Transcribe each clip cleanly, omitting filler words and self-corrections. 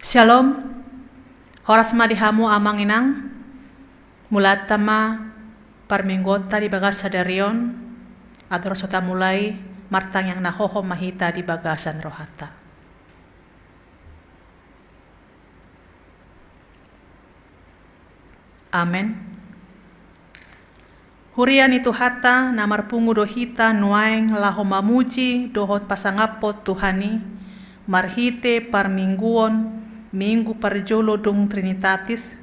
Shalom, horas madihamu amang inang, mulatama parminggota di bagasa darion, ador sota mulai martang yang nahoho mahita di bagasan rohata. Amen. Hurian itu hata namar pungu dohita nuaeng laho mamuji dohot pasangapot Tuhani, marhite parmingguon minggu parjolo dong Trinitatis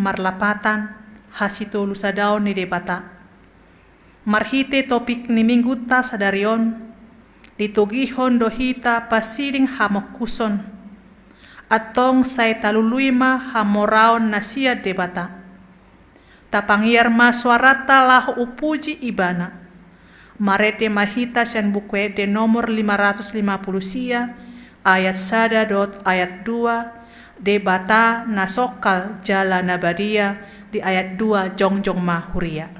marlapatan hasito lusadaon ni debata. Marhite topik ni minggu ta sadarion, litogihon dohita pasiring hamokuson, atong say taluluima hamoraon nasia debata. Tapangiar maswarata laho upuji ibana. Marete mahita sian bukwe de nomor 550 sia, ayat 1 ayat 2, debata nasokal jala nabadia di ayat 2 jongjong mahuria.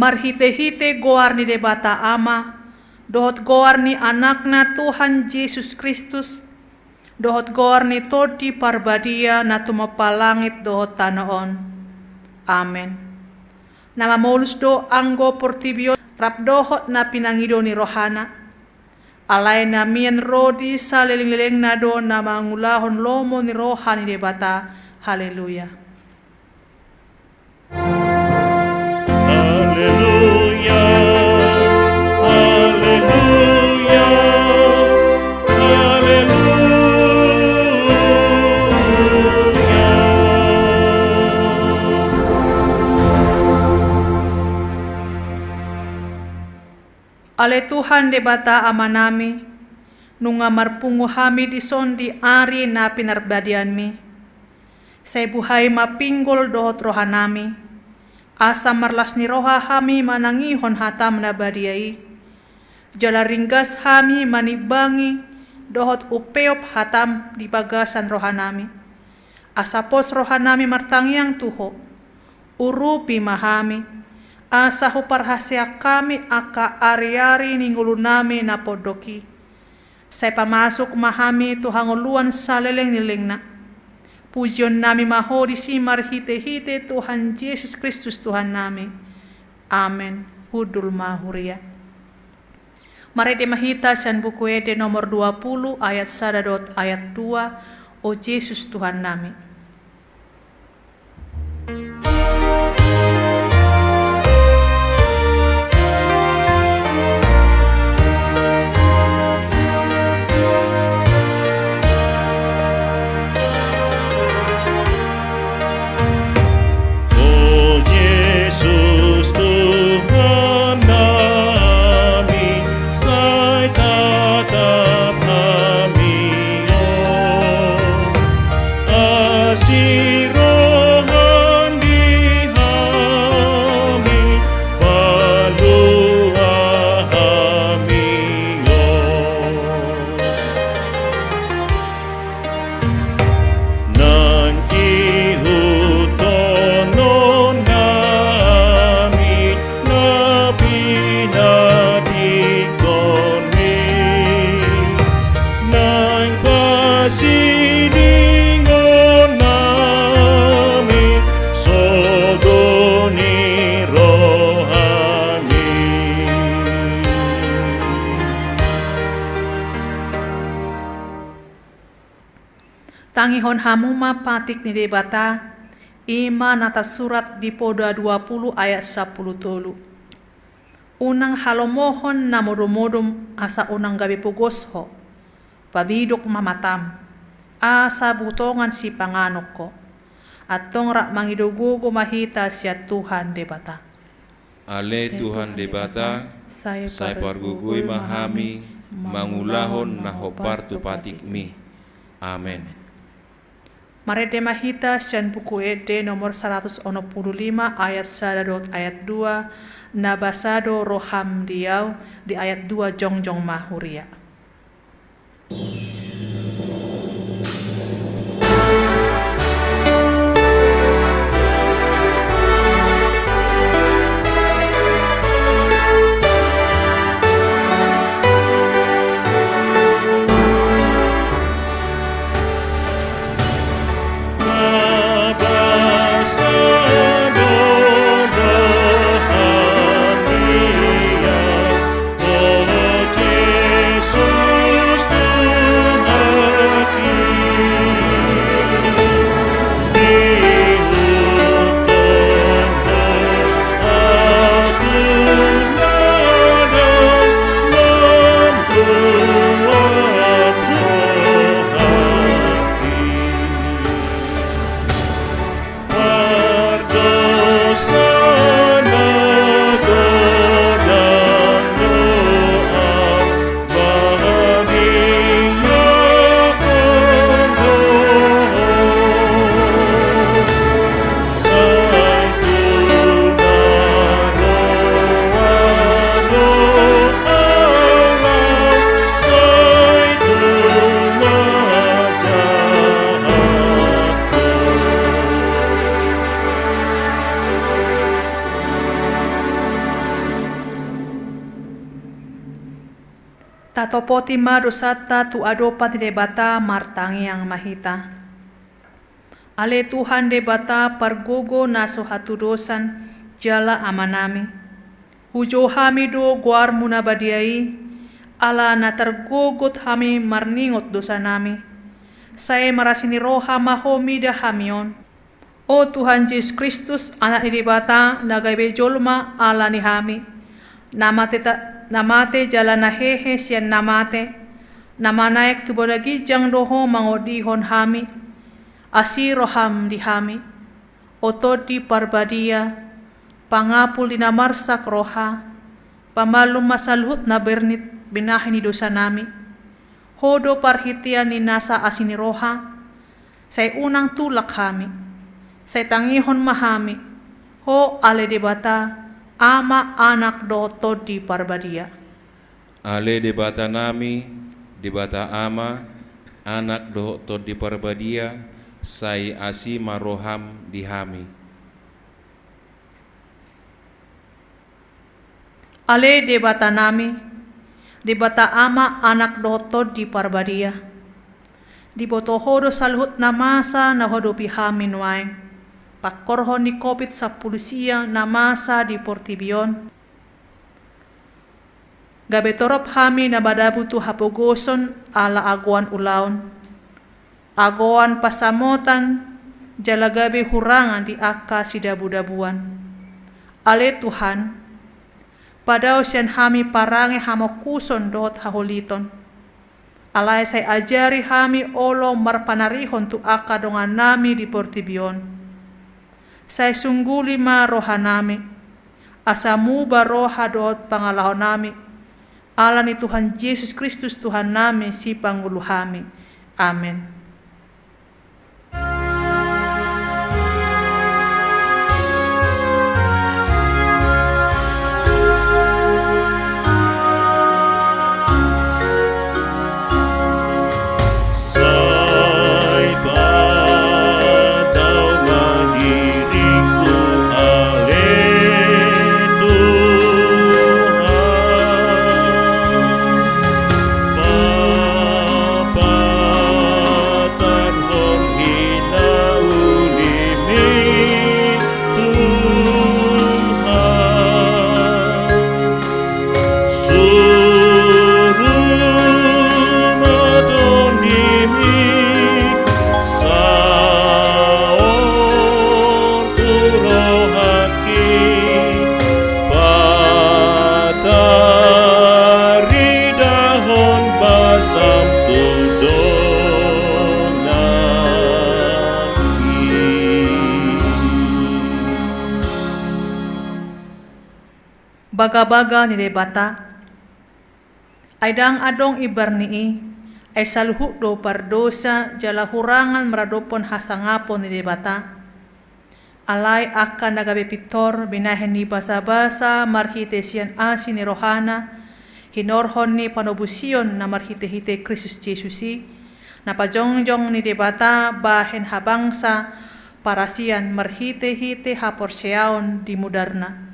Marhite-hite goar ni debata ama, dohot goar ni anakna Tuhan Yesus Kristus, dohot goar ni todi parbadia na tumapalangit dohot tanaon. Amen. Nama molus do anggo portibio rap dohot na pinangido ni rohana, alay na mian rodi sa leleng-leleng na do na mangulahon lomo ni rohani debata. Haleluya. Haleluya, haleluya, haleluya. Ale Tuhan debata amanami, nunga marpungu hami di sondi ari na pinarbadian mi. Say buhay mapinggol dohot rohanami, asa marlas ni roha hami manangihon hatam na badiai. Jala ringgas hami manibangi dohot upeop hatam di bagasan rohanami. Asa pos rohanami martangyang tuho, urupi mahami. Asa huparhasya kami aka ari-ari ninggulunami na podoki. Say pamasok mahami tuhanguluan sa leleng-leleng na. Pujion nami mahori si marhite-hite Tuhan Yesus Kristus Tuhan nami. Amen. Hudul mahuria. Marete mahita sian buku ede nomor 20 ayat 1 ayat 2. O Yesus Tuhan nami. Oh Yesus Tangihon hamuma patik ni debata, ima nata surat di poda 20 ayat 10 tolu. Unang halomohon na modom-modom asa unang gabi pugosho, pabidok mamatam, asa butongan si panganok ko, at tongra mangidugugo mahita siya Tuhan debata. Ale Tuhan debata, say pargugui mahami, mangulahon na hopar tu patik mi. Amen. Marede mahita siyan buku ede nomor 165 ayat 1 ayat 2 nabasado roham diaw di ayat 2 jongjong mahuria. Tatopoti ma dosata tu adopat debata martangi yang mahita. Ale Tuhan debata pargogo naso hatu dosan jala amanami. Hujo hami do guar munabadiai, ala na tergogot hami marningot dosa nami. Saya marasini roha mahomi dah hamion. O Tuhan Yesus Kristus anak ni debata nagai bejolma ala ni hami. Namate jala na hehe siyan namate, namanayak tubodagi jang doho mangodihon hami, asiroham di hami, otod di parbadia, pangapul di namarsak roha, pamalum masalhut na bernit binahin ni dosa nami, hodo parhitian ni nasa asini roha, say unang tulak hami, say tangihon mahami, ho ale debata, ama anak doto di parbadia. Ale debata nami, debata ama, anak doto di parbadia, say asi maroham dihami. Ale debata nami, debata ama anak doto di parbadia. Di boto hodo salhut na masa na hodo pihamin waeng. Pakorhon ni kopit sa pulisia na masa di Portibion. Gabe torop hami na badabu tu hapogoson ala aguan ulaon. Aguan pasamotan jala gabe hurangan di akka sidabu-dabuan. Ale Tuhan, padao siyan hami parange hamokuson dot haholiton. Alay say ajari hami olo marpanarihon tu akka dongan nami di Portibion. Say sungguli ma roha nami, asamu ba roha doot pangalahon nami, ala ni Tuhan Yesus Kristus Tuhan nami si pangguluhami. Amen. baga-baga ni debata, ay dang adong ibarnii, ay salhu do pardosa jala hurangan maradopon hasangapon ni debata, alay akan nagabe pitor binahen ni basa-basa marhitesian asin ni rohana, hinorhon ni panobusion na marhite-hite Kristus Jesusi, na pajongjong ni debata bahen habangsa parasian marhite-hite haporseaon di mudarna,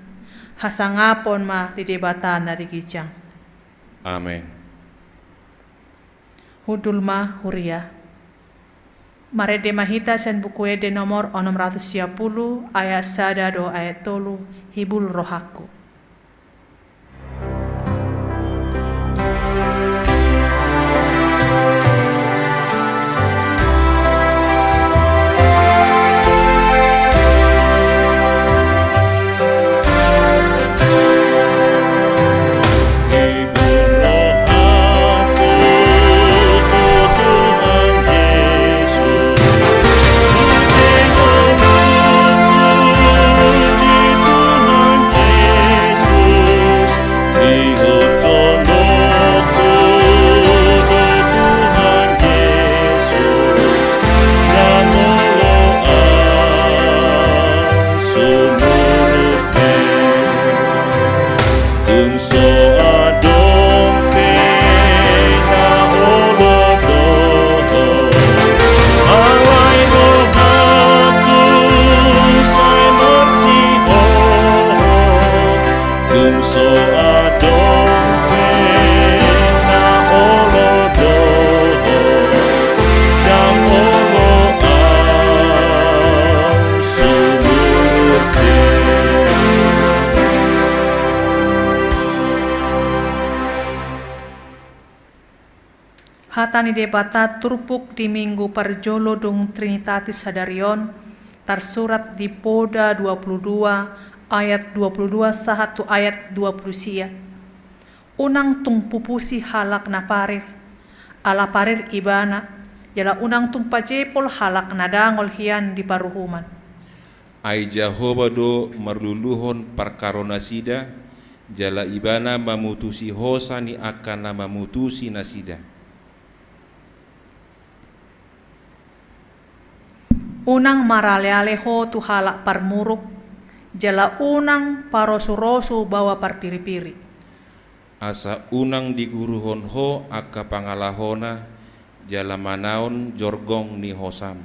hasangapon ma di debata na digijang. Amen. Hudulma huria. Marede mahita sen buku de nomor 610 ayat 1 do ayat 3 hibul rohaku. Hatani debata turpuk di minggu parjolo dong Trinitatis Sadarion, tersurat di Poda 22 ayat 22 sahatu ayat 20 sia. Unang tung pupusi halak na parir, ala parir ibana, jala unang tung pajepol halak na dangol hian di paruhuman. Ai Jehovah do marluluhon perkarona sida, jala ibana mamutusi hosa ni akan mamutusi nasida. Unang maralealeho tu halak parmuruk, jala unang parosu-rosu bawa parpiri-piri. Asa unang diguruhon ho aka pangalahona, jala manaon jorgong ni hosam.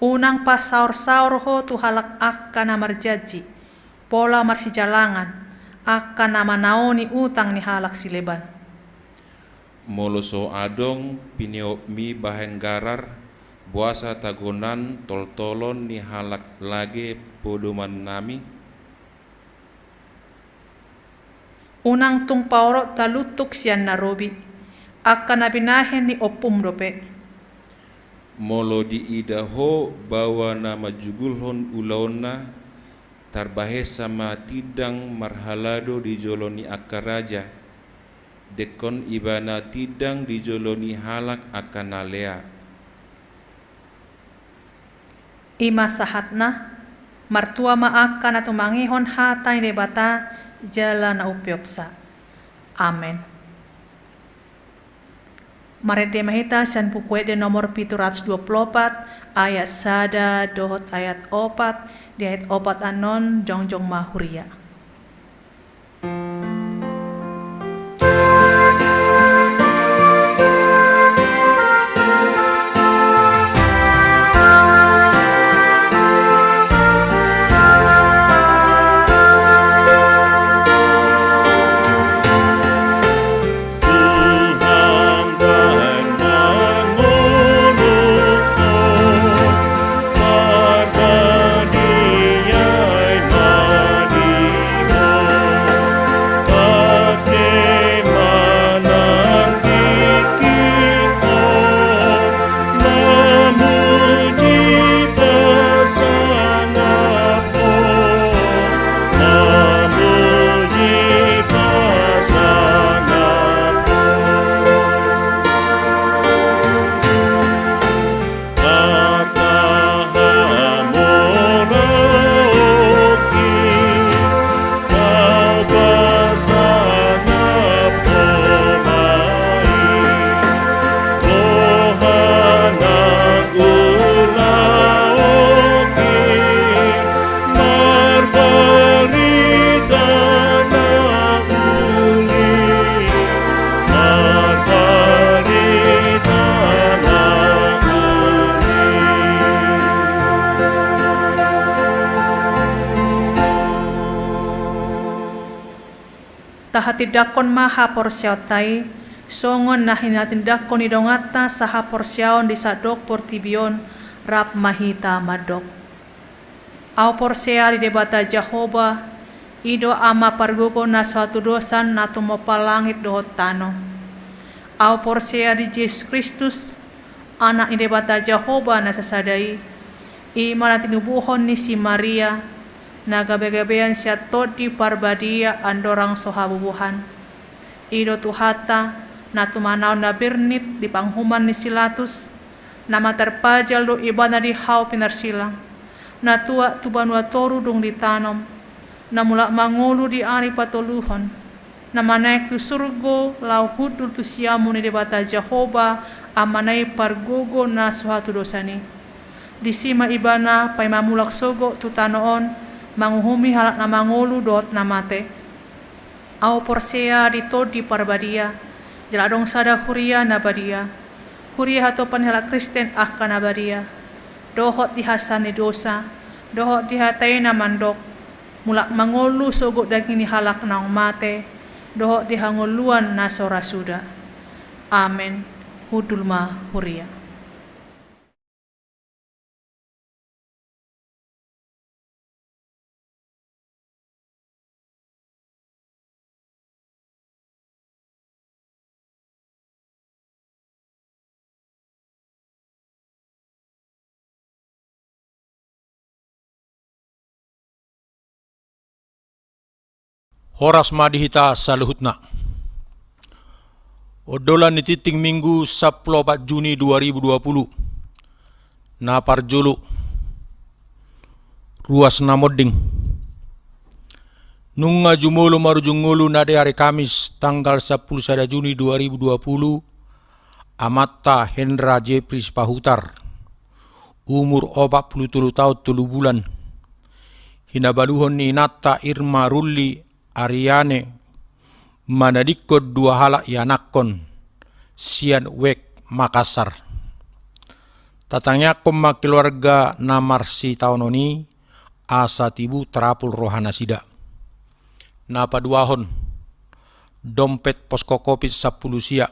Unang pasaur-saur ho tu halak akka na marjaji, pola marsijalangan, akka na manaoni utang ni halak sileban. Moloso adong piniopmi bahen garar, buasa tagonan tol-tolon ni halak lage podoman nami. Unang tung pauro talutuk sian narobi, akka na binahen ni opum dope. Molo di idaho bawa nama jugulhon ulaona, tarbahe sama tidang marhalado di joloni akaraja, dekon ibana tidang di joloni halak akan nalea. Ima sahatna, martua maaka na tumangihon hatay debata, jala na upiopsa. Amen. Marede mahita sian buku de nomor 724 ayat 1 dohot ayat 4 di ayat 4 anon jongjong mahuria. Tahatidakon maha porsyaotai, songon na hinatindakon idongata saha porsyaon di sadok portibion rap mahita madok. Au porsya di debata Jehovah, ido ama pargogo na suatu dosan na tumopalangit dohot tano. Au porsya di Yesus Kristus, anak ni debata Jehovah na sasadai, ima na tinubuhon ni si Maria, na gabe-gabean siya tod di parbadia andorang sohabubuhan. Ido tuhata na tumanaw na birnit di panghuman ni Silatus, na materpajal do iba na di haw pinarsilang, na tua tubanua toru dong ditanom, na mula mangulu di ari patuluhon, na manaik tu surgo lau hudul tu siamu ni debata Jehovah amanay pargogo na suatu dosani. Di sima ibana pay mamulak sogo tu tanoon, manguhumi halak na mangulu dot na mate. Au porsea di tod di parbadia, jaladong sada huria na badia. Huria hatopan halak Kristen akan na badia. Dohot di hasan ni dosa, dohot di hatay na mandok, mulak mangulu sogo daging ni halak na mate, dohot di hanguluan na sorasuda. Amen. Hudulma huria. Horas madihita saluhutna. Odolan ni titing Minggu 14 Juni 2020. Na parjulu. Ruas namoding. Nunga jumulu marujungulu nade hari Kamis tanggal 10 Juni 2020. Amatta Hendra Jepris Pahutar. Umur 47 tahun 3 bulan. Hinabaluhon ni Nata Irma Rulli Ariane manadikod 2 halak yanakon sian wek Makassar. Tatangnya koma keluarga namar si tahun ini asa tibu terapul rohana sida. Napa duahon dompet posko covid 10 sia.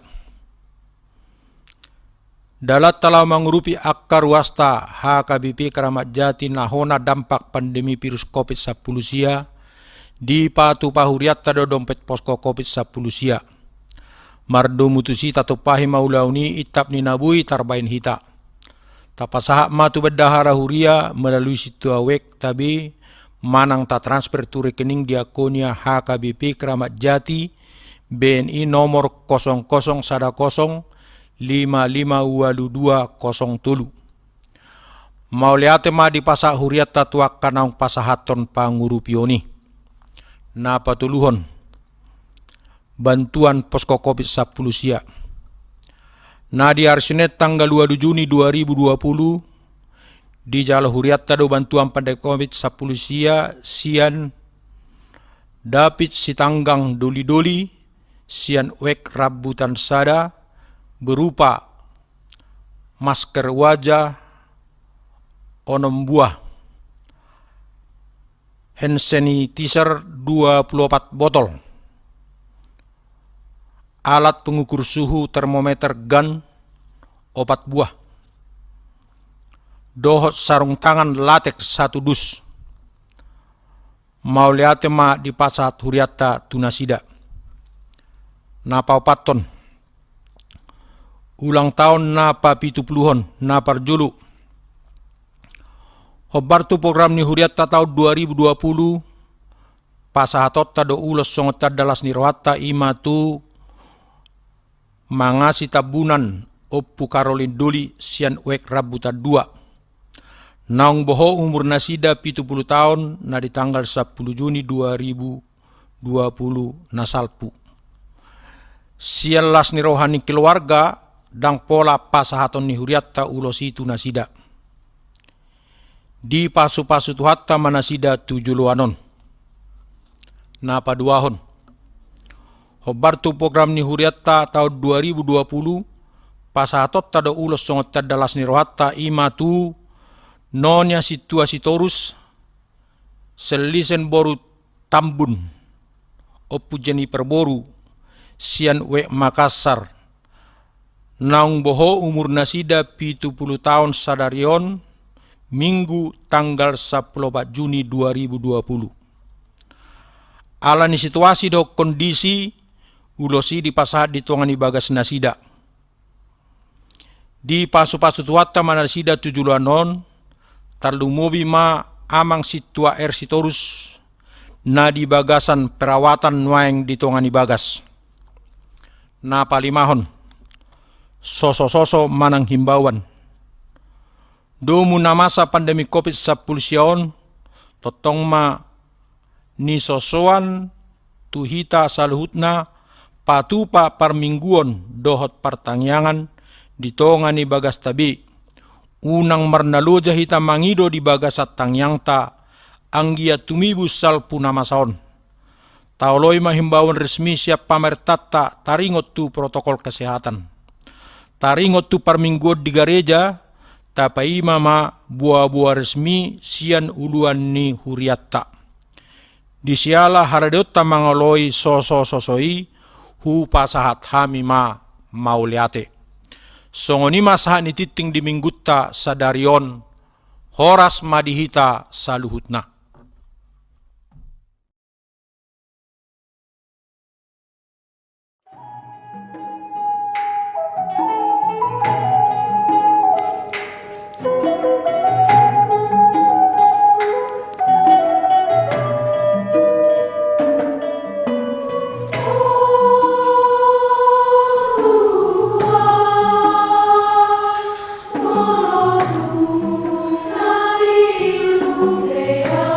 Dalat talau mengurupi akar wasta HKBP Keramat Jati nahona dampak pandemi virus covid 10 sia di patu pahuriat tado dompet posko covid 10 sia. Mardo mutusi tato pahi maulauni itap ni nabui tarbain hita. Tapasahak matu bedahara huria melalui situ awek tabi manang ta transfer tu rekening diakonia HKBP Keramat Jati BNI nomor 0010552203. Mauliate ma di pasak huriat tatuak kanang pasahaton pangurupioni. Na patuluhon bantuan posko covid 10 sia. Na di arsinet tanggal 2 Juni 2020 di jalo huriat tado bantuan pandai covid 10 sia sian David Sitanggang doli-doli sian wek rabutan sada berupa masker wajah onom buah, hand sanitizer 24 botol, alat pengukur suhu termometer gun 4 buah, dohot sarung tangan latex 1 dus. Mauliate ma di pasat huriata tunasida. Napa 4 ton. Ulang tahun napa 70-hon napa julu. Hobartu program ni huriata tahun 2020 pasahatot tado ulos songot tadalas ni rohata imatu mangasi tabunan oppu Karolin doli sian wek rabuta 2. Naung boho umur nasida 70 tahun na di tanggal 10 Juni 2020 nasalpu. Sian las ni rohani keluarga dang pola pasahaton ni huriata ulos itu nasida. Di pasu-pasu tuhatta manasida 7 luanon. Napa duahon. Hobartu program ni huriata tahun 2020 pasahatot tada ulos songot tadalas ni rohatta imatu nonya situasi torus selisen boru tambun Opu Jeni Perboru, Sian We Makassar, Naung Boho umur nasida 70 tahun sadarion, Minggu tanggal 14 Juni 2020. Alani situasi do kondisi ulosi di pasah di tuangan ibagas nasida. Di pasu-pasu tuata manasida tujulanon, tarlumobi ma amang situa sitorus na di bagasan perawatan nuaeng di tuangan ibagas. Na palimahon, soso-soso manang himbauan. Domu na masa pandemi COVID-19 siyon, totong ma ni sosoan tuhita saluhutna patupa parmingguon dohot pertangyangan di tongan ni bagas tabi. Unang marnaluja hita mangido di bagas at tangyangta anggia tumibus salpu namasaon. Taoloy mahimbauan resmi siap pamertatta taringot tu protokol kesehatan. Taringot tu parmingguon di gereja, tapai mama buah-buah resmi sian uluan ni huriatta. Di siala haradota mangoloi sosoi hu pasahat hami ma mauliate. Songoni masahan ni titing di minggutta sadarion horas madihita saluhutna. Hallelujah.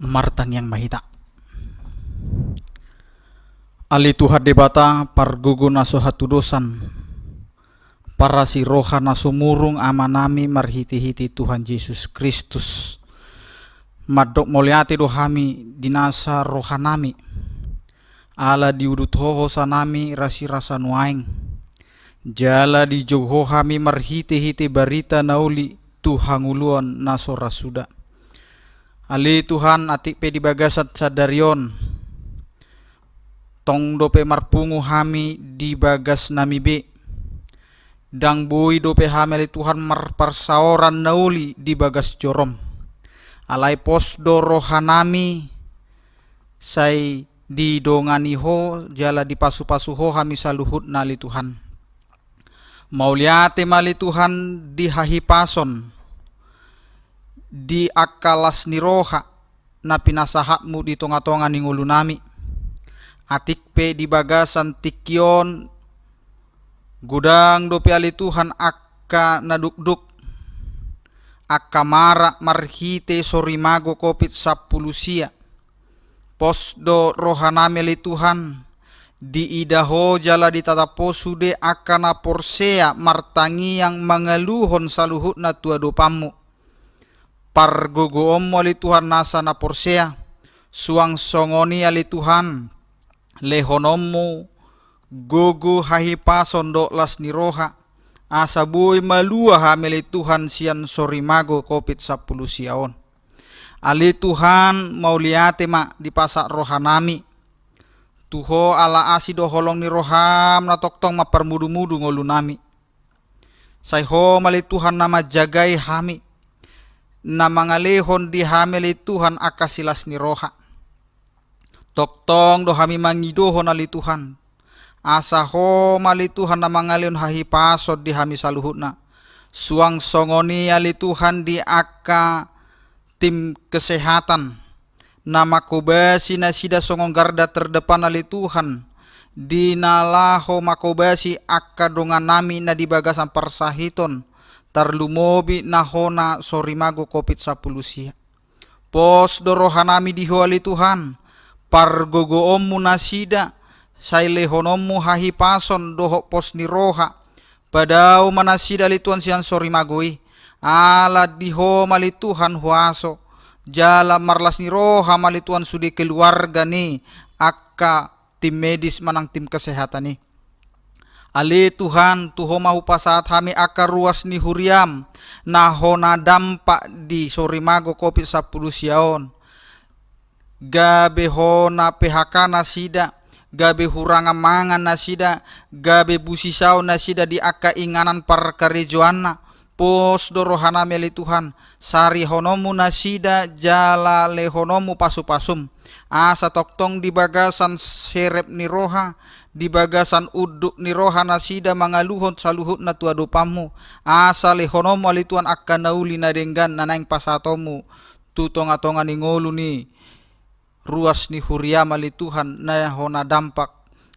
Martan yang mahita. Ali Tuhan debata pargugu naso hatudosan para si roha naso murung amanami marhiti-hiti Tuhan Yesus Kristus. Madok moliati dohami dinasa rohanami. Ala diudut hoho sanami rasi rasa nuaing. Jala di joho hami marhiti-hiti barita nauli Tuhan uluan naso rasuda. Ali Tuhan atik pe di bagasat sadarion tong dope marpungu hami di bagas nami be dang bui dope hameli Tuhan marparsaoran nauli di bagas jorom alai pos do rohanami sai di dongani ho jala di pasu-pasu ho hami saluhut nali Tuhan mauliate mali Tuhan di hahipason di akalas niroha na pinasahatmu di tonga-tonga ningulu nami atik pe di bagasan tikyon gudang dope ali Tuhan akka nadukduk akka mara marhite sorimago kopit 10 sia pos do rohanami ali Tuhan di idaho jala di tatapo sude akana porsea martangi yang mengeluhon saluhut na tua dopamu pargogoom ali Tuhan nasa na porsea suang songoni ali Tuhan lehonomu gogo hahipason do las niroha asabui malua hamili Tuhan sian sorimago kopit 10 siaon ali Tuhan mauliate ma di pasak rohanami tuho ala asido holong ni roham na toktong ma permudu-mudu ngolunami sayho mali Tuhan nama jagai hami na mangalehon di hamili Tuhan akasilas ni roha toktong do hami mangidohon ali Tuhan asaho mali Tuhan na mangalehon hahipasod di hami saluhutna suang songoni ali Tuhan di akka tim kesehatan nama kobasi na sida songong garda terdepan ali Tuhan di nalaho makobasi akka dongan nami na di bagasan persahiton tarlumobi nahona sorimago kopit 10 sia pos dorohanami dihoali Tuhan pargogoommu nasida sailehonommu hahipason doho pos niroha padau manasida li Tuhan sian sorimagoi ala diho mali Tuhan huaso jala marlas niroha mali Tuhan sudi keluarga ni akka tim medis manang tim kesehatan ni ali Tuhan tuho mahu pasaat hami akar ruas ni huriam nahona dampak di sorimago kopit 10 siaon gabe hona PHK nasida gabe huranga mangan nasida gabe busisau nasida di akka inganan parkarejoanna pos dorohana meli Tuhan sari honomu nasida jala lehonomu pasu-pasum asa toktong di bagasan serep niroha di bagasan uduk niroha nasida mangaluhon saluhut na tua dopamu asa lehonomu ali Tuhan akka nauli na denggan nanaing pasatomu tutonga-tonga ni ngolu ni ruas ni huriam ali Tuhan na hona dampak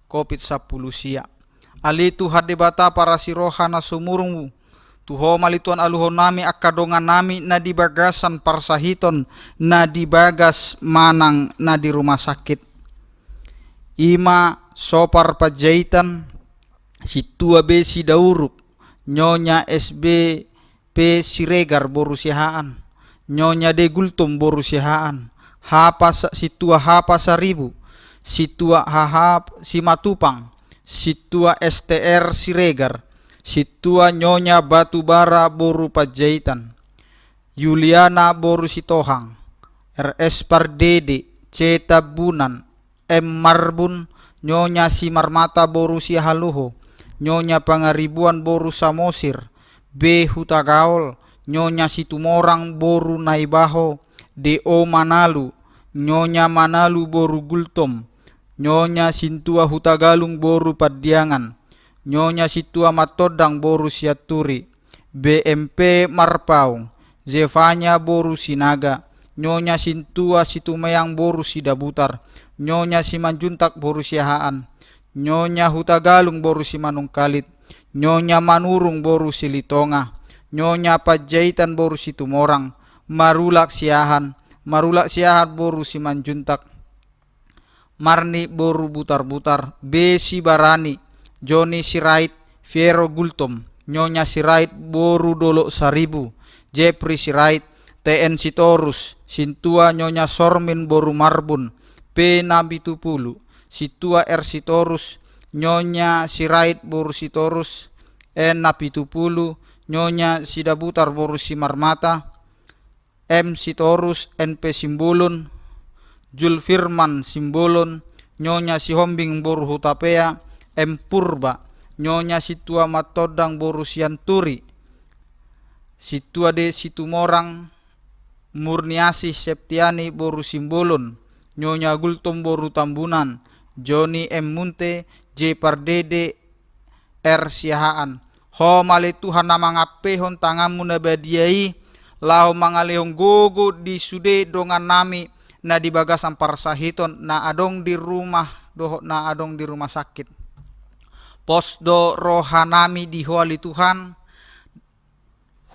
kopit 10 sia ali Tuhan debata para siroha na sumurungu tuho mali Tuhan aluhon nami akka dongan nami na di bagasan parsahiton na di bagas manang na di rumah sakit ima sopar pajaitan si tua be si dauruk nyonya SBP Siregar borusihaan nyonya de Gultum borusihaan hapa si tua hapa Saribu si tua hahap si Matupang si tua STR Siregar si tua nyonya Batubara boru pajaitan Yuliana boru si Tohang RS Pardede C Tabunan M Marbun nyonya si marmata boru si haluho, nyonya pangaribuan boru samosir, B hutagaol, nyonya si tumorang boru naibaho, D.O. manalu, nyonya manalu boru gultom, nyonya sintua hutagalung boru padiangan, nyonya situa matodang boru siaturi, BMP marpaung, Zefanya boru sinaga, nyonya sintua situmayang boru sidabutar, nyonya simanjuntak boru siahaan, nyonya hutagalung boru simanungkalit, nyonya manurung boru silitonga, nyonya pajaitan boru situmorang, marulak siahan boru simanjuntak, Marni boru butar-butar, B sibarani, Joni sirait, Fiero gultom, nyonya sirait boru dolok saribu, Jepri sirait, TN sitorus, sintua nyonya sormin boru marbun, P nabi tupulu, situa R sitorus, nyonya sirait boru sitorus, N nabi tupulu, nyonya sidabutar boru simarmata, M sitorus, NP simbolon, Jul Firman simbolon, nyonya sihombing boru hutapea, M purba, nyonya situa matodang boru sianturi, situa de situmorang, Murniasi Septiani boru simbolon, nyonya gultom boru tambunan, Joni M munte, J pardede, R siahaan, ho male Tuhan na mangapehon tangamu na badiai, lau mangalehong gogo di sude dongan nami na di bagasan parsahiton na adong di rumah sakit. Posdo rohanami di huali Tuhan,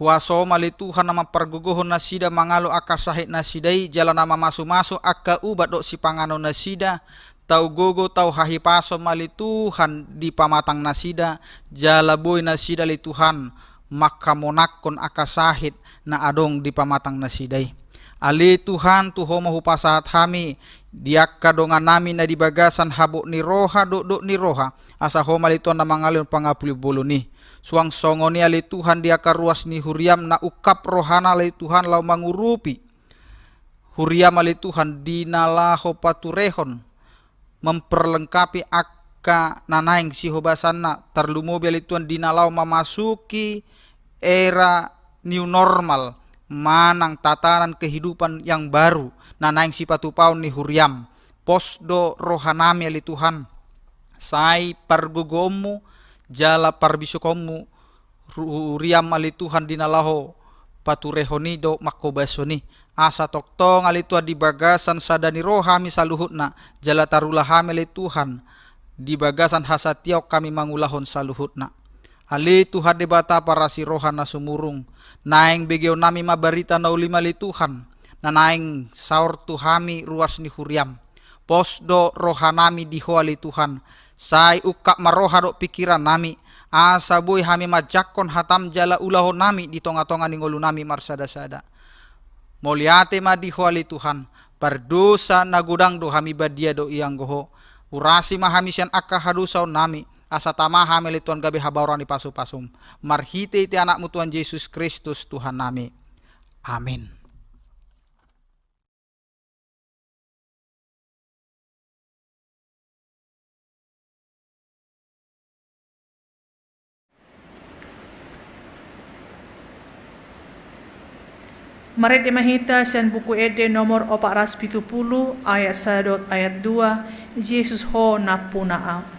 huaso mali Tuhan nama perguguhon nasida mangalo akasahit nasidai jalan nama masu-masu akka ubat do si pangano nasida, tau gogo tau hahipaso mali Tuhan di pamatang nasida, jala boy nasida li Tuhan maka monakon akasahit na adong di pamatang nasidai. Ali Tuhan tuho mahupasahat hami diakka dongan nami na dibagasan habuk ni roha do ni roha asa ho malituan na mangalun pangapuli bolo ni suang songoni ali Tuhan diakka ruas ni huriam na ukap rohana ali Tuhan lau mangurupi huriam ali Tuhan dinalaho paturehon memperlengkapi akka nanaing sihobasanna terlumobi ali Tuhan dinalau memasuki era new normal, manang tatanan kehidupan yang baru, nanaing sipatupaun ni huriam, posdo rohanami ali Tuhan, sai pargogomu, jala parbisukomu, huriam ali Tuhan dinalaho, paturehoni do makobasoni, asa toktong ali Tuhan di bagasan sadani rohami saluhutna, jala tarulahami ali Tuhan, di bagasan hasatiau kami mangulahon saluhutna. Ali Tuhan debata para si rohan na sumurung, naing begeo nami mabarita na ulima li Tuhan, na naing saur tuhami ruas ni huriam, posdo rohanami di huali Tuhan, sai ukak maroha do pikiran nami, asa boy hami majakon hatam jala ulahon nami di tonga-tonga ningolu nami marsada-sada. Moliate ma di huali Tuhan, pardosa na gudang do hami badia do iyang goho, urasi mahami sian akka hadusaw nami, asa tamaha meli Tuhan gabe habaurani pasu-pasum. Marhite iti anakmu Tuhan Yesus Kristus Tuhan nami. Amin. Mari dimahita sian buku ede nomor 470 ayat 1 ayat 2 Yesus ho napunaa.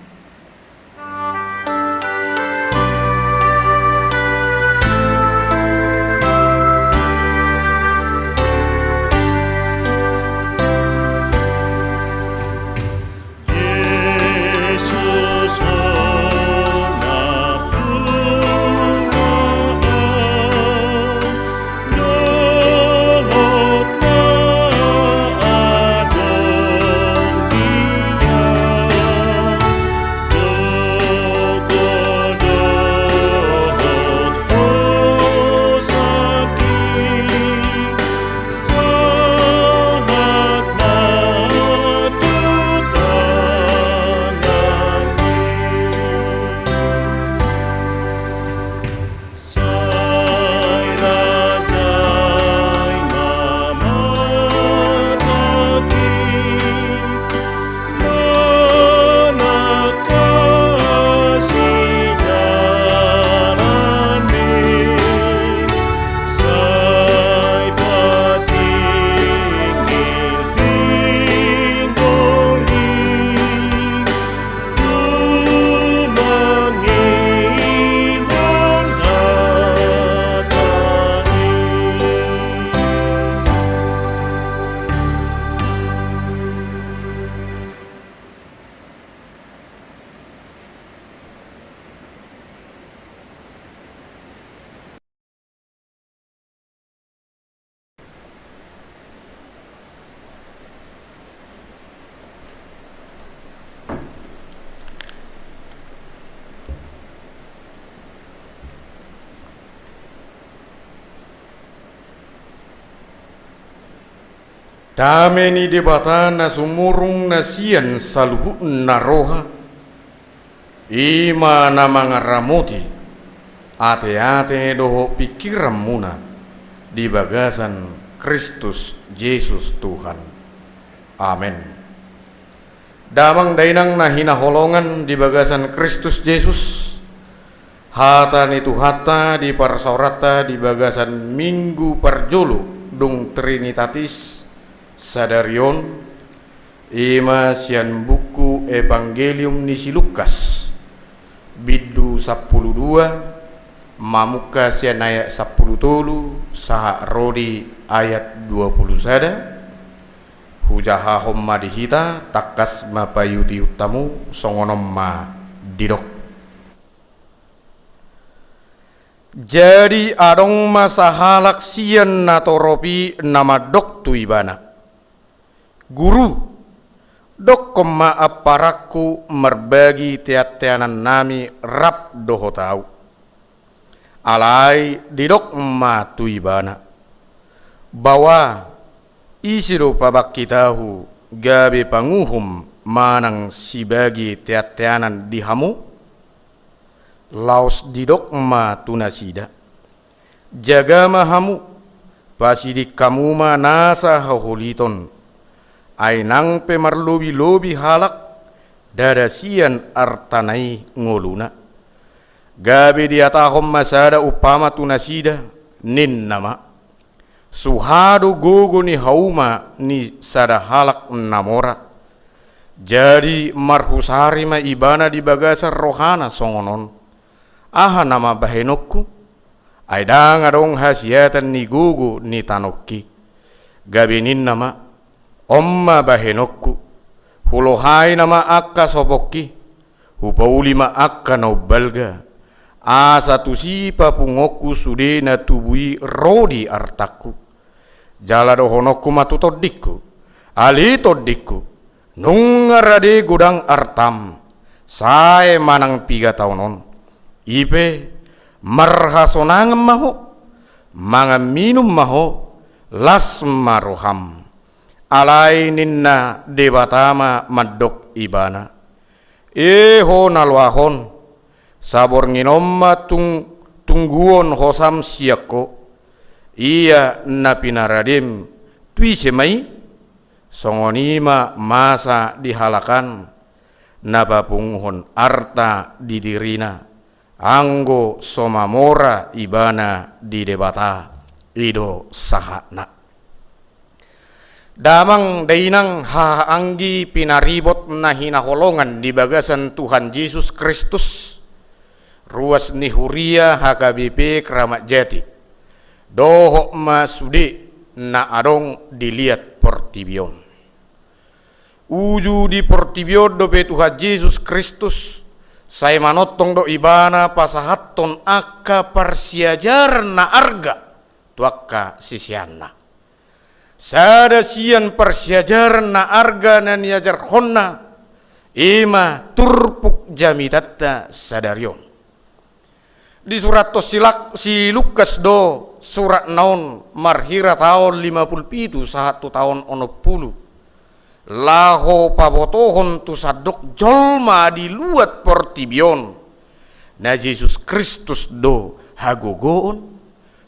Dame ni debata na sumurung na siyan saluhu na roha. Ima na mga ramuti. Ate-ate doho pikiran muna di bagasan Kristus Yesus Tuhan. Amen. Damang dainang na hinaholongan di bagasan Kristus Yesus. Hata ni Tuhata di parsaurata di bagasan Minggu Parjolo dung Trinitatis Sadarion. Ima sian buku Evangelium ni si Lukas bidlu 12 mamuka sian ayat 10 saha rodi ayat 20 sada hujaha homma dihita takas mapayuti utamu songonom ma didok. Jadi adong masahalak sian natoropi nama dok tu ibana guru dok koma aparaku merbagi tiat-tianan nami rap doho tau alai didok ma tu ibana bahwa isiro pabak kitahu gabe panguhum manang sibagi tiat-tianan dihamu laos didok ma tunasida jaga mahamu pasidik kamu ma nasa haholiton ainang pemarlobi-lobi halak dadasian artanai ngoluna gabe diatahom masada upama tunasida nin nama suhado gogo ni hauma ni sada halak namora jadi marhusari ma ibana di bagasar rohana songonon aha nama bahenokku aidang adong hasiatan ni gogo ni tanokki gabe nin nama omma bahenokku hulohai nama akka sopokki hupauli ma akka naubalga asa tusipa pungokku sudena tubui rodi artaku jala dohonokku matutodikku ali todikku nungarade gudang artam sae manang 3 tahunon ipe marhasonang maho mangaminum maho las maroham alai ninna debatama madok ibana eho nalwahon sabor nginomma tungguon hosam siako iya napinaradim tuisemai songonima masa dihalakan napapunghon arta didirina anggo somamora ibana di debata ido sahana damang dainang haanggi pinaribot na hinaholongan di bagasan Tuhan Yesus Kristus ruas ni huria HKBP Kramat Jati doho masudi na adong dilihat portibion uju di portibion dope Tuhan Yesus Kristus saya manotong do ibana pasahaton akka parsiajar na arga tuakka sisianna sada sian persiajar na arga na niajar honna ima turpuk jamitatta sadarion di surat to si Lukas do surat naon marhira tahun 57 1 tahun 60 laho pabotohon tu sadok jolma di luat portibion na Yesus Kristus do hagogoon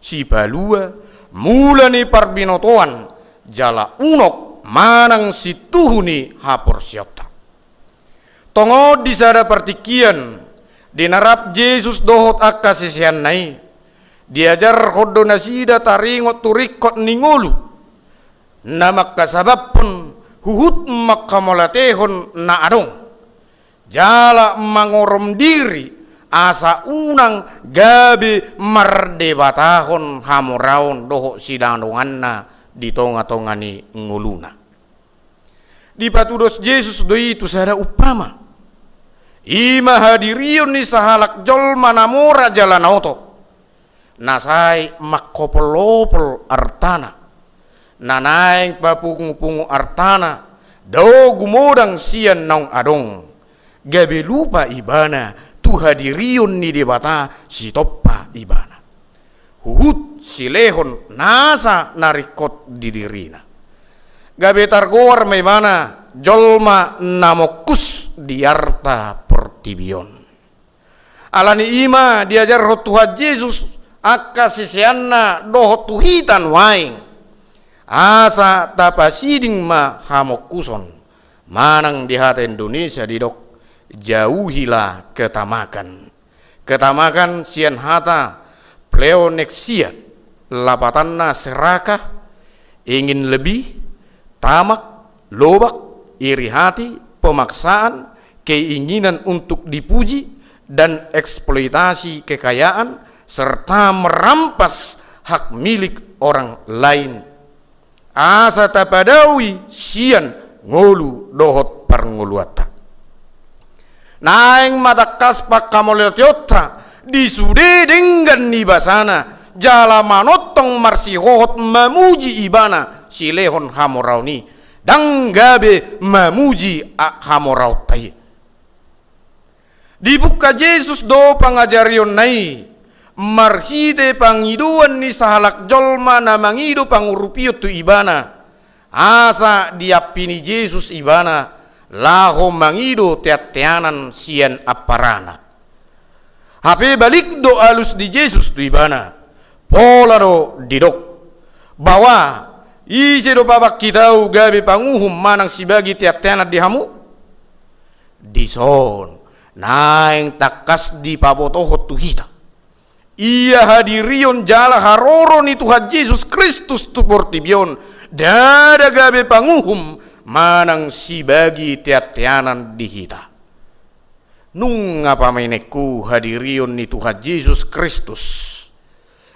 si balua mula ni parbinotoan jala unok manang situhuni haporsiota tongo di sada partikian dinarap Yesus dohot akka sisian nai diajar hodo nasida taringot turikot ningolu namak kasabab pun huhut makamolatehon na adong jala mangorom diri asa unang gabe mardebatahon hamoraon doho sidandonganna di tonga-tongani nguluna di patudos Yesus do itu sada upama ima hadirion ni sahalak jolma namora jalan auto nasai makopolopol artana nanaing papungu-pungu artana do gumodang sian naung adong gabe lupa ibana tu hadirion ni debata si toppa ibana huhut silehon nasa narikot didirina gabe targowar may mana jolma namokus diarta portibion. Alani ima diajar hot Tuhan Yesus akka sisianna dohot tuhitan waing. Asa tapasiding ma hamokuson. Manang di hati Indonesia didok jauhilah ketamakan. Ketamakan sian hata pleoneksia lapatanna serakah ingin lebih tamak lobak iri hati pemaksaan keinginan untuk dipuji dan eksploitasi kekayaan serta merampas hak milik orang lain. Asa tapadawi sian ngolu dohot parngoluata. Naing matakas pak kamoletyota disude dengan nibasana jala manotong marsihohot mamuji ibana silehon hamorauni dang gabe mamuji hamorautai. Dibuka Yesus do pangajarion nai marhide pangiduan ni sahalak jolma na mangido pangurupiyot tu ibana. Asa diapini Yesus ibana laho mangido teateanan sian aparana. Hape balik do alus di Yesus tu ibana. Pola do didok bahwa isi do babak kitau gabe panguhum manang sibagi teateanan dihamu dison. Naing takas di pabotohot tuhita. Ia hadirion jala haroro ni Tuhan Yesus Kristus tu portibion. Dada gabe panguhum manang sibagi tiatianan dihita. Nung apa maineku hadirion ni Tuhan Yesus Kristus.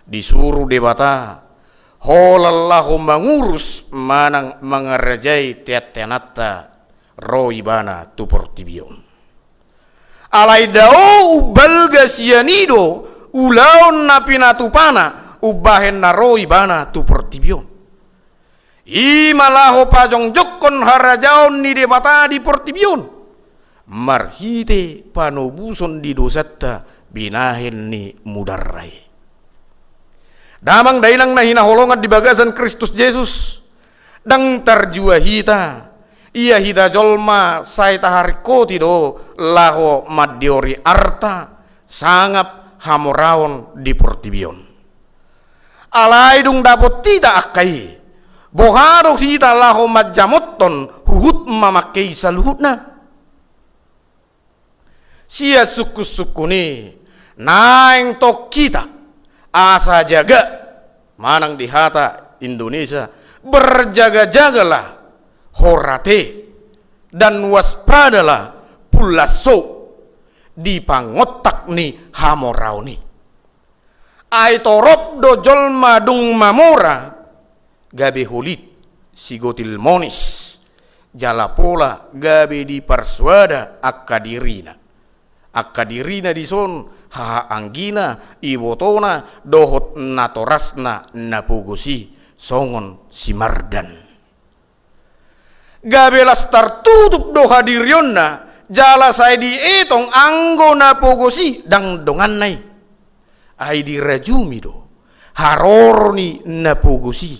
Disuruh debata. Holallahu mangurus manang mengerjai tiatianata roibana tu portibion. Alai dao ubalga sianido ulaon na pinatupana ubahen na roi bana tu portibion. Imalaho pajong jokon harajaon ni debata di portibion. Marhite panobuson di dosata binahen ni mudarai. Damang dainang na hinaholongan di bagasan Kristus Yesus. Dang tarjua hita. Ia hita jolma sai taharikoti do laho madiori arta sangap hamoraon di portibion. Alai dung dapot tidak akai boharo hita laho majamoton huhut mamakei saluhutna. Sia suku-suku ni naing tok kita asa jaga manang di hata Indonesia berjaga-jagalah horate dan waspadalah pulaso di pangotak ni hamorau ni. Ai torop do jolma dung mamora gabe holit sigotil monis jala pola gabe di parsuada akadirina. Akadirina di son ha anggina ibotona dohot natorasna napugusi songon simardan. Gabelas tertutup do hadirionna jala saya di etong anggo na pogosi dang dongan nai ai di rajumi do harorni na pogosi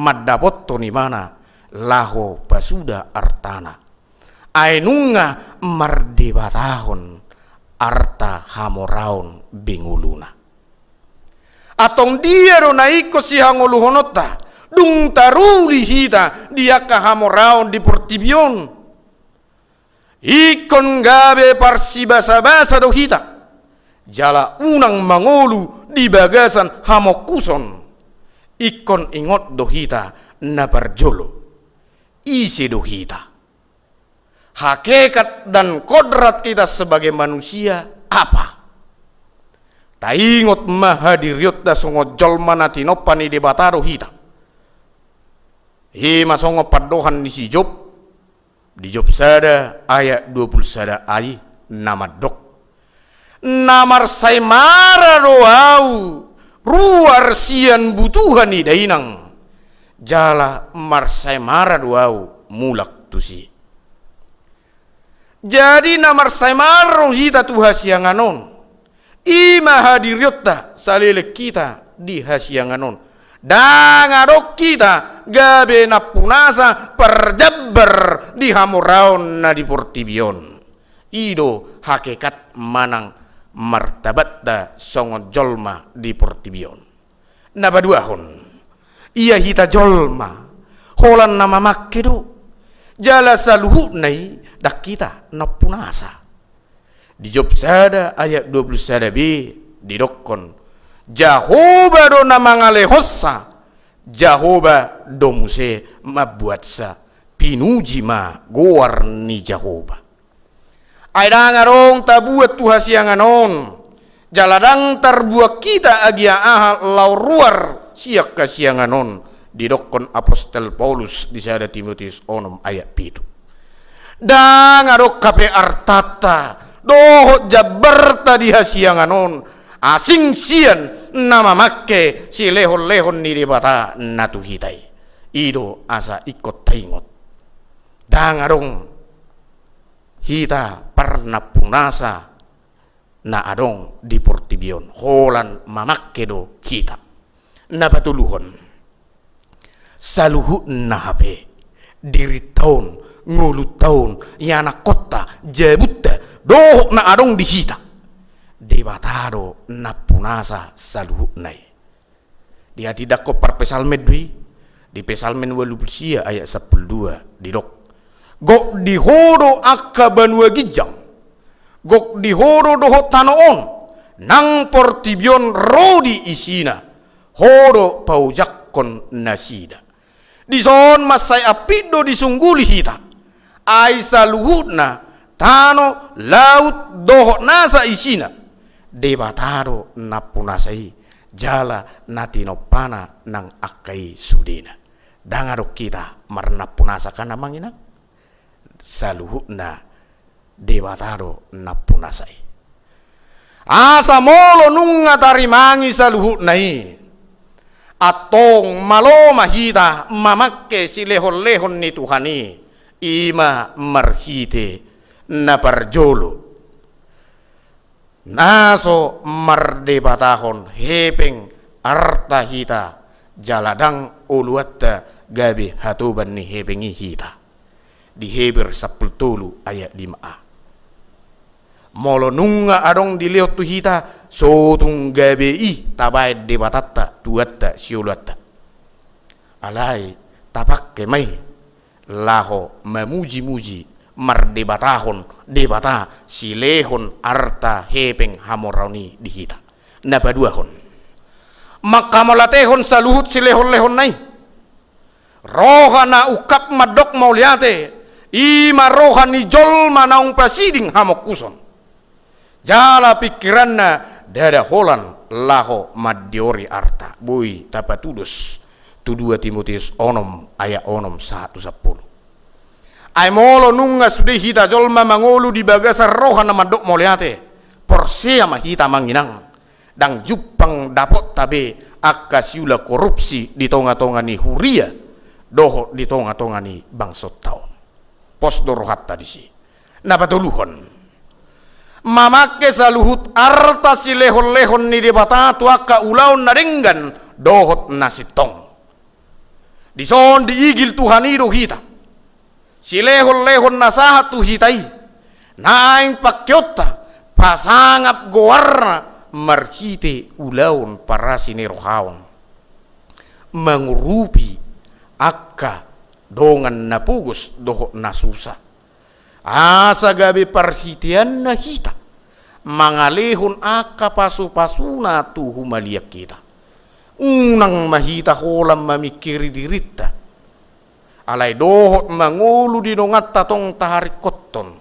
madapotto ni mana laho pasuda artana ai nunga mardebatahon arta hamoraon binguluna atong dia do naiko si hangoluhonota dung taruli hita dia kahamoraon di portibion ikon gabe parsi basa-basa do hita jala unang mangolu di bagasan hamokuson ikon ingot do hita na parjolo isi do hita hakikat dan kodrat kita sebagai manusia apa taingot mahadiriot da songo jolma natinopani di bataro hita. Hima songo padohan di si Job di Job sada ayat 20 sada ai nama dok namar saimara doau ruar sian butuhan ni dainang jala mar saimara doau mulak tusi jadi namar saimaro hita tu hasianganon ima hadiriota salele kita di hasianganon dangadok kita gabe na punasa perjabber di hamuraon na di portibion. Ido hakikat manang martabat da songon jolma di portibion. Nabaduahon, iya hita jolma, holan nama makkedo, jala saluhu nai dak kita na punasa. Di Job sada ayat 21b didokon, Jahoba do namangale hossa, Jahoba do muse mabuatsa, pinuji ma goar ni Jahoba. Aida ngarong tabuat Tuhan sianganon, jaladang terbuat kita agia ahal lau ruar siak kasianganon, didokon apostol Paulus di sada Timotius onom ayat pitu. Dan ngarok kape artata, doho jabarta di hasianganon, asing sian nama make si lehon-lehon ni debata natu hitai. Ido asa ikut taingot. Dan ngarong hita pernah punasa na adong di portibion holan mamakkedo kita na patuluhon saluhu na hape diri taon ngulu taon yana kota jebutta doh na adong di hita debatado na punasa saluhu nai dia tidak ko par pesalmen di pesalmen 80 ayat 12 di dok gok di hodo akka banua gijang, gok di hodo doho tanoon, nang portibion rodi isina, hodo paujakkon nasida. Di son masai apido disungguli hita, ai saluhutna tano laut doho nasa isina, debatado napunasai jala natinopana nang akai sudina. Dangaro kita marna punasa kana mangina. Saluhutna debatado napunasai asa molo nunga tarimangi saluhutnai atong malo mahita mamakke si lehon-lehon ni Tuhani ima marhite na parjolo naso mardebatahon hepeng arta hita jaladang uluatta gabi hatuban ni hepengi hita di Heber 10 ayat 5a. Molo nunga adong dilihat tu hita sotung gabi tabai debatatta tuatta siulatta. Alai tapak kemai laho memuji-muji mardebatahon debata silehon arta hepeng hamorani di hita. Napaduahon. Maka malatehon saluhut silehon-lehon nai. Rohana ukap madok mauliate. Ima rohani jol manaung pasiding hamok kuson. Jala pikiranna dada holan laho madiori arta. Bui tapatudus. Tu 2 Timotius onom ayat onom 1:10. Ay molo nunga sudah hita jolma mangolu di bagasar rohana madok moliate. Porsia mahita manginang. Dang jupang dapot tabe akasiula korupsi di tonga-tonga ni huria. Doho di tonga-tonga ni bangsot taon. Pos dorohat tadi si napatuluhon mamake saluhut arta si lehon-lehon ni debata tuaka ulaun nadenggan dohot nasitong dison diigil Tuhan ido hita si lehon-lehon nasahat tu hitai naing pakyota pasangap goarna marhite ulaun para sinerohaon mengurupi akka dongan napugus doho nasusa asa gabi parsitian na hita mangalehon aka pasu-pasuna tu humaliak kita unang mahita holam mamikiri dirita alai dohot mangulu di dongat tatong taharik koton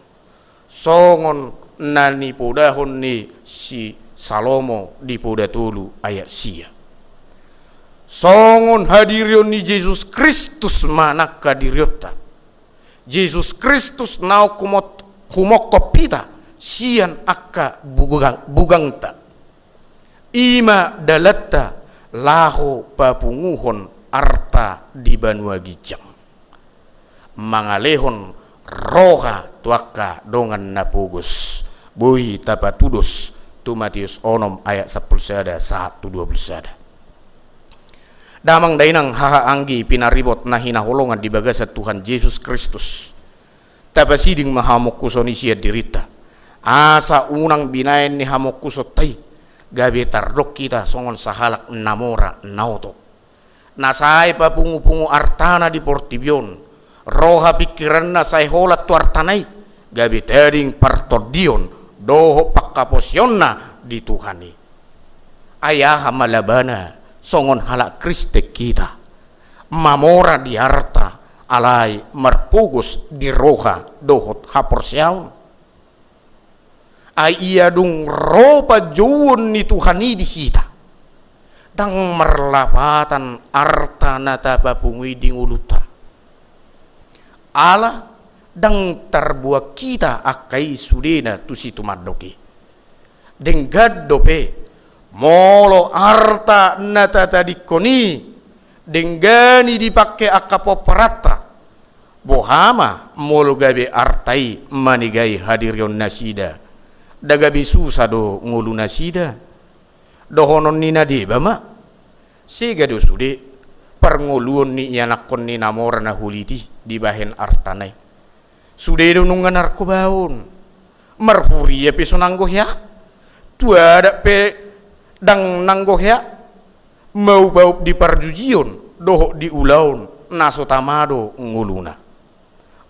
songon nani podahon ni si Salomo di podatulu ayat sia songon hadirion ni Yesus Kristus manak kadiriota Yesus Kristus nau humokopita sian akka bugangta ima dalatta laho papunguhon arta di banua gijang mangalehon roha tuaka dongan napugus bui tapatudus tu Matius onom ayat 10 sada 1:12 sada Damang dainang hahaanggi pinaribot na hinaholongan di bagasa Tuhan Yesus Kristus. Tabasiding mahamok kuso ni siya dirita. Asa unang binayan ni hamok kuso tay. Gabi tardok kita songon sahalak namora nauto. Nasay pa pungu-pungu artana di portibyon. Roha pikiran na say holat tu artanay. Gabi tading partodion. Doho pakaposyon na di Tuhani. Ayaha malabana. Songon halak Kriste kita. Mamora di harta. Alay marpugus di roha. Dohot haporsyaun. Ay iya dung ropa juun ni Tuhani di kita. Dang merlapatan arta natapa pungui di nguluta. Ala dang terbuat kita akai sudena tu situ madoki. Denggad dope molo arta natata dikoni denggani dipakai akapoperata. Bohama molo gabe artai manigai hadirion nasida. Dagabi susah do ngulu nasida. Dohonon ni nadiba ma. Sega do sude pernguluon ni yanakon ni namora na huliti di bahen artanay. Sude do nungan narkobaon. Marhuri ya peso nanggoh ya. Tuada pe dang nanggoh ya. Mau bau di parjujion doho di ulaon naso tamado nguluna.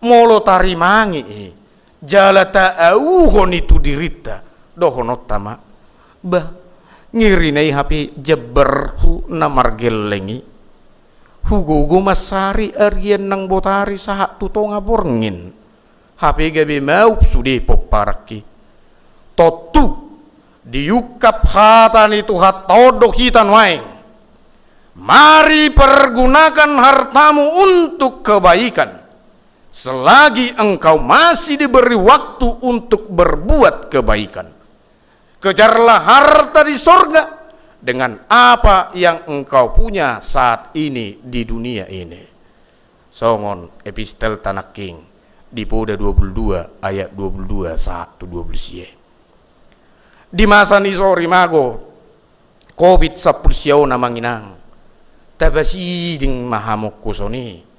Molo tarimangi jala ta'auhon itu dirita dohonot tama bah ngirinai hapi jeberhu na margelengi hugugu masari arien nang botari sahak tutonga borngin hapi gabi mau sudi poparaki totu diukap hatan itu hatodok hitan waing mari pergunakan hartamu untuk kebaikan selagi engkau masih diberi waktu untuk berbuat kebaikan. Kejarlah harta di sorga dengan apa yang engkau punya saat ini di dunia ini. Songon epistel Tanakh King di Poda 22 ayat 22 1 20. Di masa ni sori mago COVID-19 namanginang tabasiding mahamok kusoni.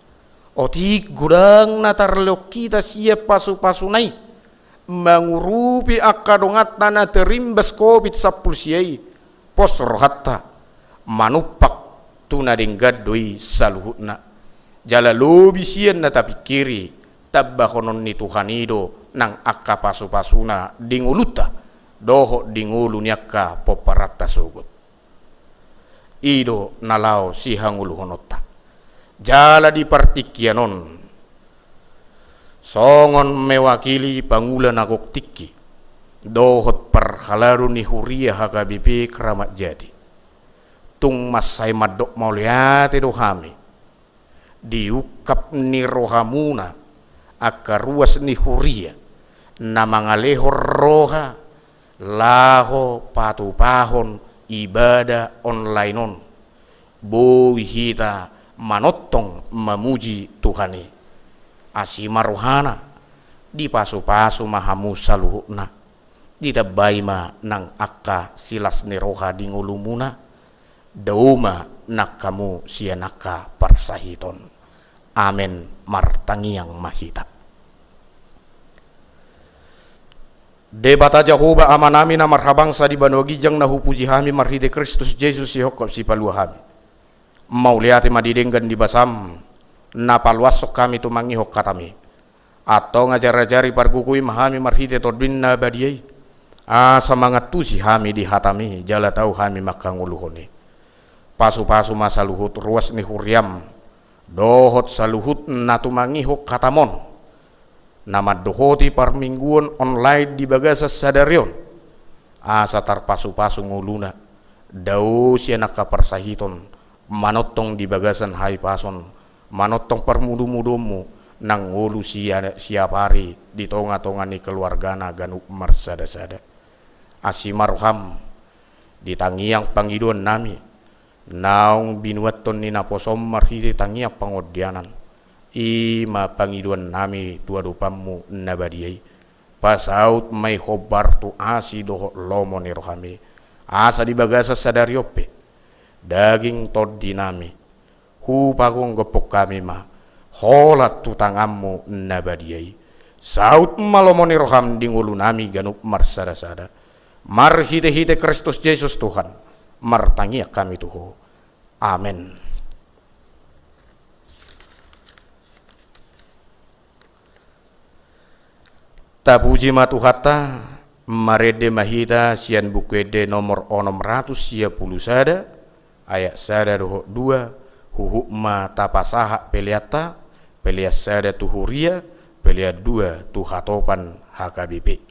Otik gudang natarlok kita siap pasu-pasunai mengurupi akadongat tanah terimbas COVID-19 siai pos rohatta manupak tuna denggadoi saluhutna jala lobi sian na tapi kiri tabbahonon ni Tuhanido nang akka pasu-pasuna dinguluta doho dingulu nyaka poparata sugut ido nalao sihangulu honotta jala di partikianon songon mewakili pangulan agok tiki dohot perhalaru ni huria HKBP Kramat Jati tung masai madok mauliate dohami diukap ni rohamuna akar ruas ni huria namangalehor roha laho patu pahon ibadah online on boy hita manotong memuji Tuhani asima rohana di pasu-pasu mahamu saluhuna di dabaima nang akka silas ni roha di ngulumuna dauma nakamu sianaka parsahiton amen martangiang mahita debata Jehovah amanami na marhabangsa di banwagijang nahupuji hami marhide Kristus Yesus sihokop si paluahami mau lihat madidenggan di basam napalwasok kami tumangihok katami atau ngajar-ajari pargukui mahami marhite todbin na badiyai asa mangatusi hami di hatami jala tahu hami makanguluhoni pasu-pasu masa luhut ruas ni huriam dohot saluhut natumangihok katamon nama dohoti parmingguan online di bagasa sadarion asa tar pasu-pasu nguluna dau sianaka parsahiton manotong di bagasan hai pason manotong permudu-mudumu nang ngulu siap hari di tonga-tonga ni keluargana ganuk marsada-sada asimaruham di tangiang pangiduan nami naung binuaton ni naposom marhiti tangiang pangodianan ima pangiduan nami tua dupamu nabadiyai pasaut may hobar tu asi doho lomo ni rohami asa di bagasa sadariope daging tod dinami hu pagung gepok kami ma holat tutangammu nabadiai saut malomoni roham dingulu nami ganup marsada-sada mar hite-hite Kristus Yesus Tuhan martangia kami tuho amin. Tapuji matuhata marede mahita sian bukwede nomor 610 sada ayat sada doho 2 huhukma tapasaha peliata pelias sada tuhuria pelia 2 tuhatopan HKBP.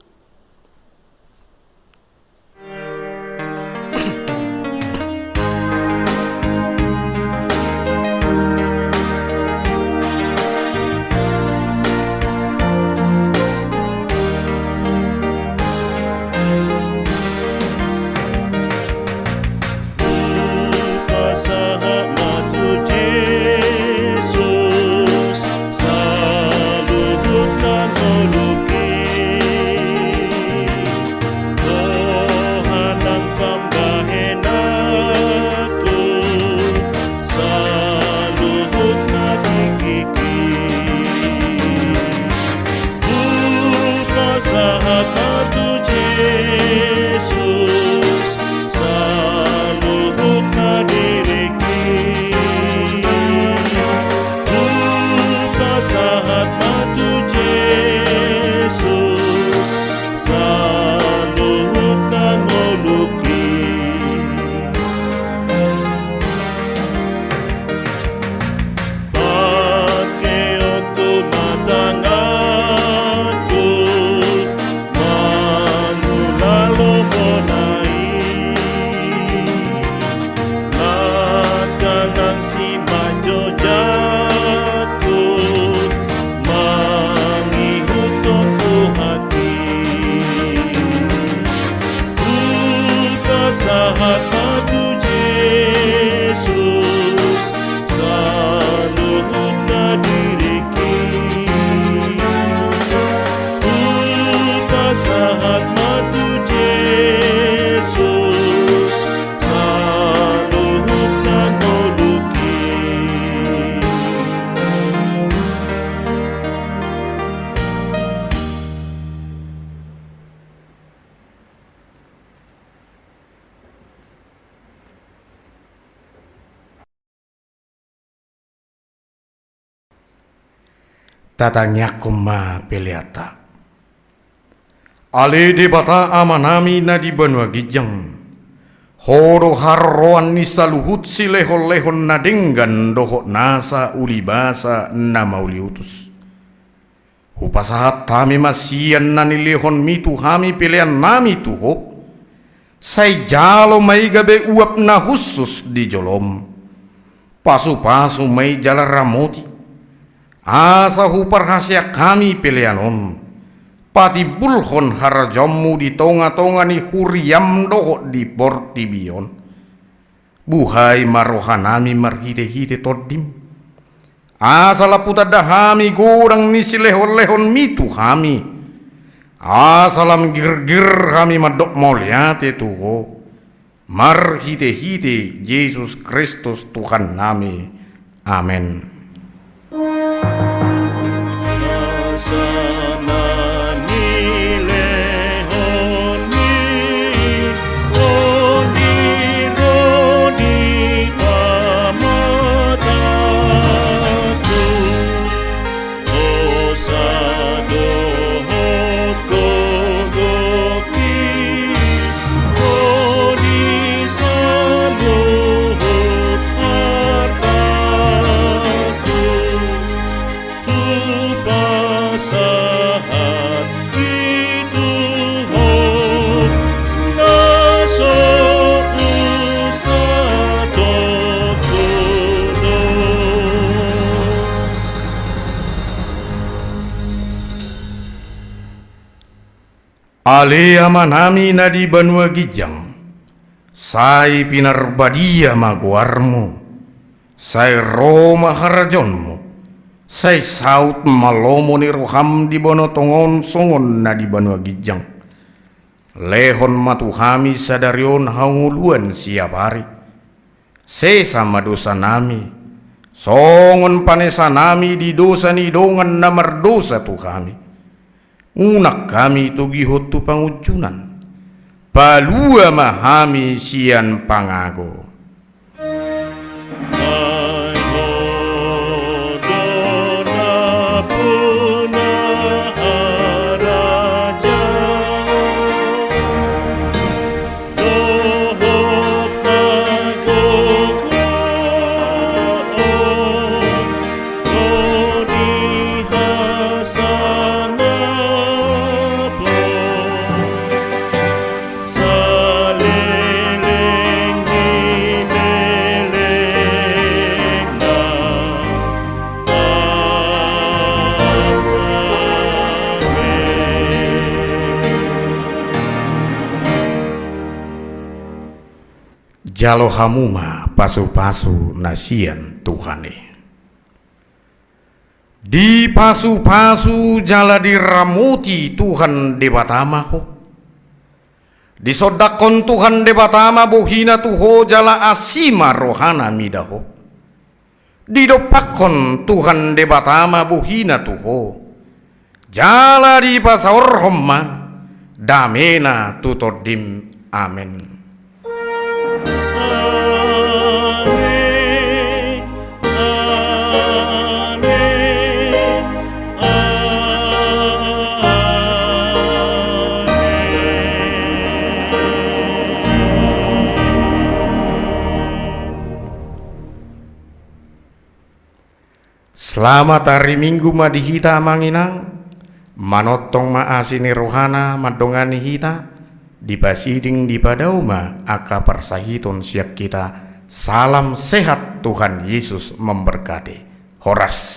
Tatanya kuma peliata ale de bata amanami na di banua gijang horo harroan ni saluhut si lehon-lehon na denggan dohok nasa ulibasa na mauliutus hupasahat tami masian na nilehon mitu hami pilihan nami tuho say jalo may gabe uap na husus di jolom pasu-pasu may jala ramoti asa huparhasya kami pilihanon pati bulhon harjammu di tonga-tonga ni huriam doho di portibion buhai marohanami marhite-hite todim asa laputa dahami gorang ni silehon-lehon mitu kami asalam gir-gir kami madok moliate tuho marhite-hite Yesus Kristus Tuhan nami amin. Ale amanami na di banua gijang, say pinarbadia maguarmo, say roma harajonmo, say saut malomo ni roham di bono tongon songon na di banua gijang. Lehon matuhami sadarion haunguluan siap hari, sesama dosa nami, songon panesa nami di dosa ni dongan na mardosa tu kami. Unak kami tu gihot tu pangujunan, palua mahami sian pangago. Jalo hamuma pasu-pasu nasian Tuhane. Di pasu-pasu jala diramuti Tuhan debatamaho. Di sodakon Tuhan debatama bohina tuho jala asima rohana midaho. Di dopakon Tuhan debatama bohina tuho. Jala di pasaor homma damena tutodim. Amin. Selamat hari Minggu madihita manginang, manotong maasini rohana madongani hita, dipasiding di padauma aka persahiton siap kita. Salam sehat, Tuhan Yesus memberkati. Horas.